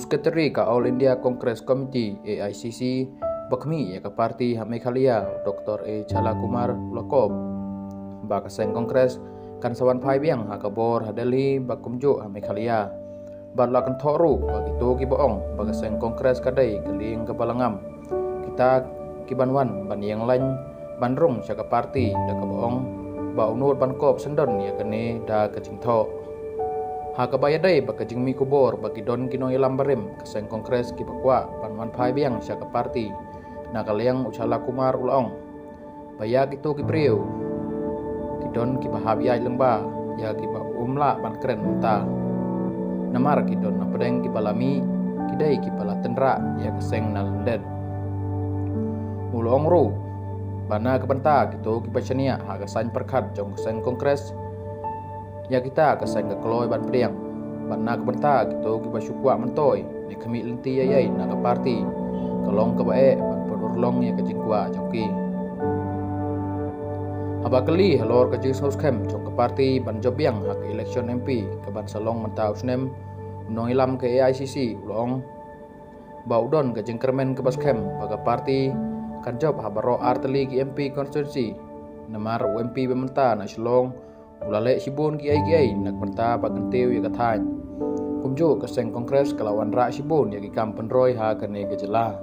Sekretari ka All India Congress Committee AICC bakmi ya ka parti ha Meghalaya Dr. A Chalakumar Lokob ba ka seng Kongres kan sawan phai biang ha ka bor ha Delhi ba kumjo ha Meghalaya ba la kan thoru ba gitu ki boong ba ka seng Kongres kadai keling ka balangam kita ki banwan ban yang lain bandrung sa ka parti da ka boong ba unut ban kop sendon ya kene da ka jingtho ha kabayadai baka jingmi kubor bagi don kinoy lambarem kaseng Kongres ki bakwa panman phai biang sya ka parti na kalayang Uchala Kumar ulaong bayag itu ki priu ki don ki bahabiyay lengba ya ki ba umla ban keren menta namar ki don na pedeng ki balami kidai ki bala tendra ya kaseng nalandet ulaong ru bana kebenta gitu ki pachania ha kasan perkhat jong kaseng Kongres ya kita kaseng ke kloy ban priang ban nak benta gitu ki basukwa mentoy ni kami lenti yai na ka parti kalong ka bae ban podurlong ya ka jingkwa jongki abakali halor ka jing soskem jong ka parti ban jobyang hak election MP ka ban salong menta usnem unong ilam ke AICC ulong baudon ka jing kermen ka baskem baga parti kan job habaro arteli ki MP constituency namar UMP bementa na slong ulale sibun ki ai nak benta bagenteu ya kathan kumjo kaseng Kongres kelawan ra sibun ya ki kampen roy ha kane gejela